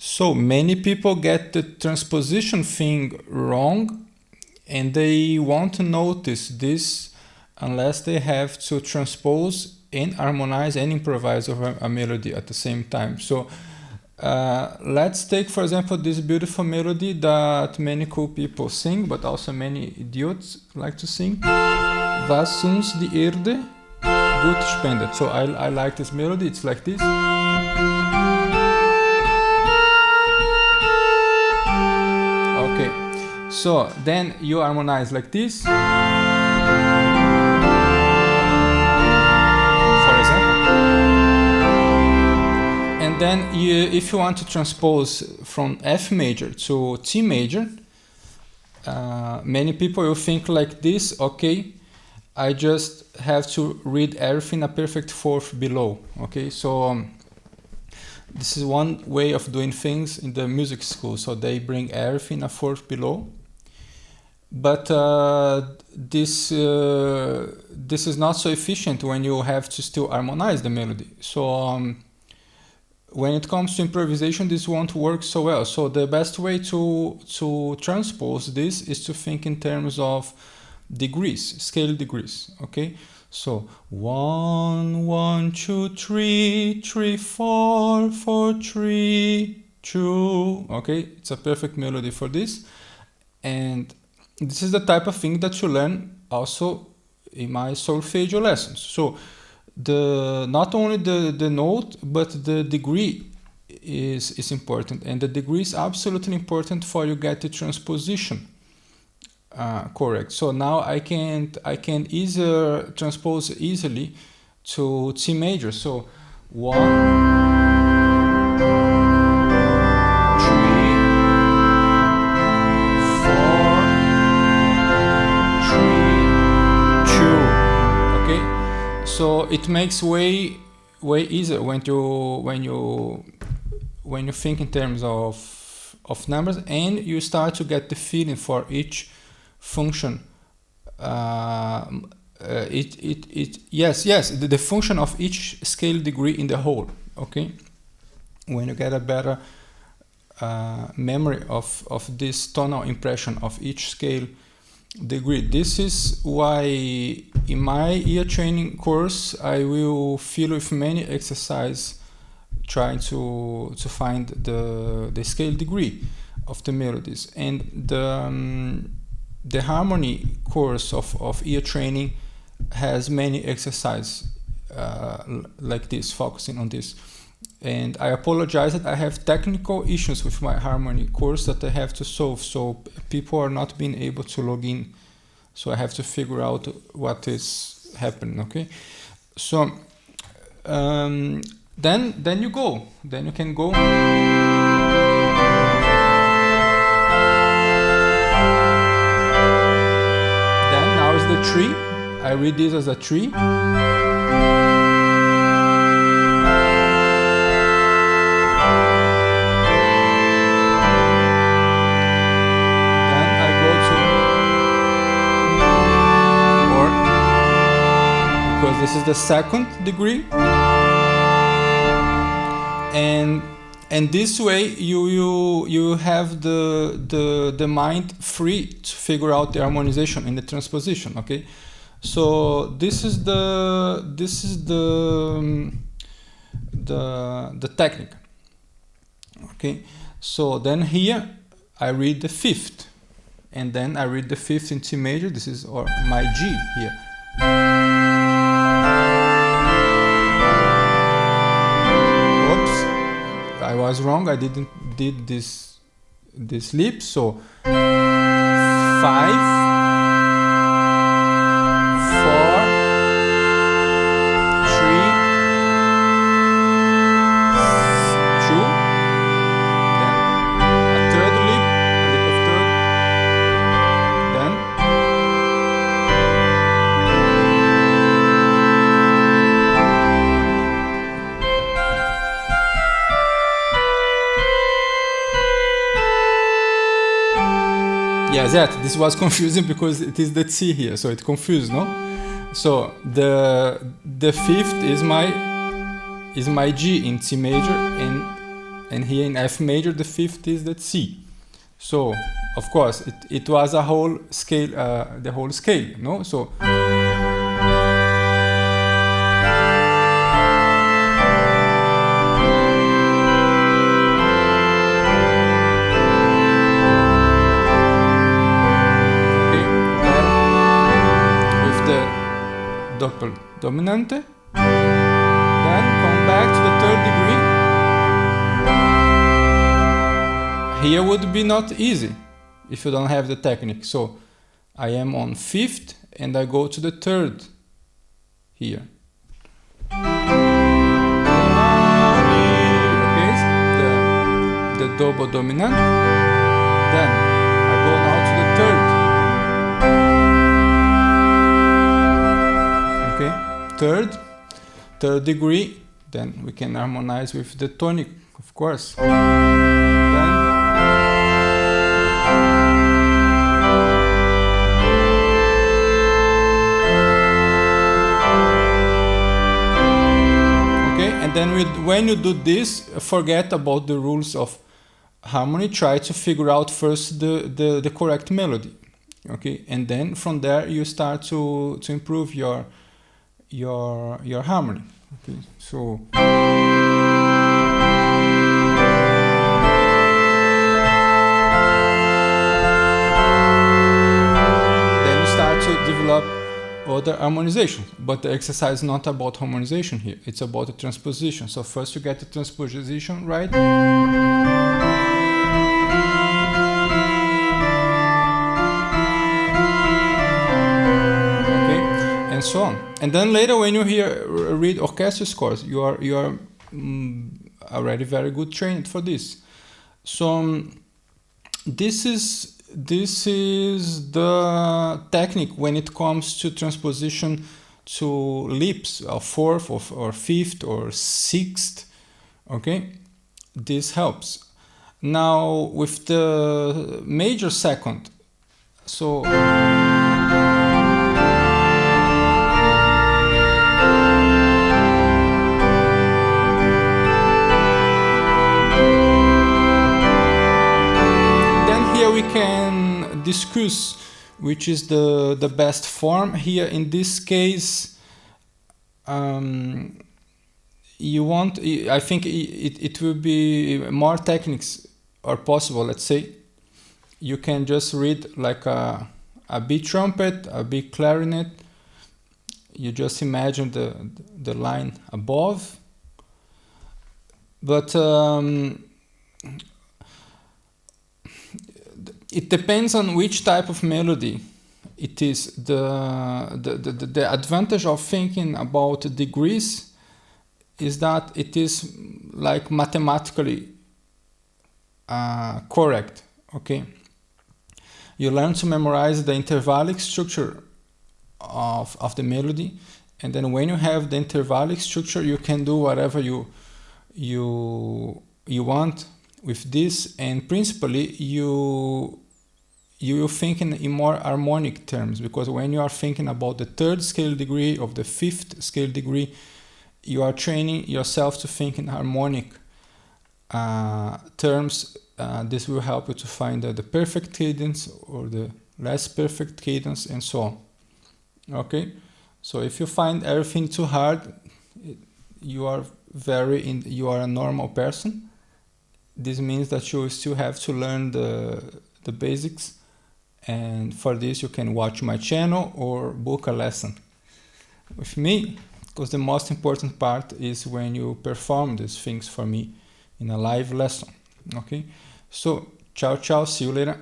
So many people get the transposition thing wrong, and they won't notice this unless they have to transpose and harmonize and improvise over a melody at the same time. So let's take, for example, this beautiful melody that many cool people sing, but also many idiots like to sing. Was uns die Erde gut spendet. So I like this melody. It's like this. Okay. So then you harmonize like this. And then if you want to transpose from F major to T major, many people will think like this, okay, I just have to read everything a perfect fourth below, okay? So this is one way of doing things in the music school. So they bring everything a fourth below. But this is not so efficient when you have to still harmonize the melody. So when it comes to improvisation, this won't work so well. So the best way to transpose this is to think in terms of degrees, scale degrees. Okay, so 1, 1, 2, 3, 3, 4, 4, 3, 2. Okay, it's a perfect melody for this, and this is the type of thing that you learn also in my solfeggio lessons. So not only the note, but the degree is important, and the degree is absolutely important for you get the transposition correct. So now I can transpose easily to C major. So 1, 3, 4, 3, 2. Okay. So it makes way easier when you think in terms of numbers, and you start to get the feeling for each function. The function of each scale degree in the whole. Okay, when you get a better memory of this tonal impression of each scale degree. This is why in my ear training course I will fill with many exercises trying to find the scale degree of the melodies. And the harmony course of ear training has many exercises like this, focusing on this. And I apologize that I have technical issues with my harmony course that I have to solve. So people are not being able to log in. So I have to figure out what is happening. Okay. So then you go. Then you can go. Then now is the tree. I read this as a tree. Because this is the second degree, and this way you have the mind free to figure out the harmonization and the transposition. Okay, so this is the technique. Okay, so then here I read the fifth, and then I read the fifth in C major. This is or my G here. I was wrong. I did this leap. So 5, 4, 3, 2. Then a third leap, a leap of third. Then yes, this was confusing because it is the C here, so it confused, no? So the fifth is my G in C major, and here in F major the fifth is the C. So of course it was a whole scale, the whole scale, no? So doppel dominante, then come back to the third degree. Here would be not easy if you don't have the technique. So I am on fifth and I go to the third here. Okay, the double dominant. Then I go now to the third. Third degree, then we can harmonize with the tonic, of course. Then, okay, and then when you do this, forget about the rules of harmony. Try to figure out first the correct melody, okay, and then from there you start to improve your harmony. Okay, so then you start to develop other harmonizations, but the exercise is not about harmonization here, it's about the transposition. So first you get the transposition right, and so on. And then later when you read orchestra scores, you are already very good trained for this. So this is the technique when it comes to transposition to leaps, or fourth or fifth or sixth. Okay, this helps. Now with the major second, so we can discuss which is the best form. Here in this case, I think it will be more techniques are possible. Let's say you can just read like a big trumpet, a big clarinet. You just imagine the line above, but it depends on which type of melody it is. The advantage of thinking about degrees is that it is like mathematically correct. Okay, you learn to memorize the intervallic structure of the melody, and then when you have the intervallic structure, you can do whatever you want with this, and principally you will think in more harmonic terms, because when you are thinking about the third scale degree of the fifth scale degree, you are training yourself to think in harmonic terms. This will help you to find the perfect cadence or the less perfect cadence and so on. Okay, so if you find everything too hard, you are a normal person. This means that you still have to learn the basics, and for this you can watch my channel or book a lesson with me, because the most important part is when you perform these things for me in a live lesson. Okay, so ciao, see you later.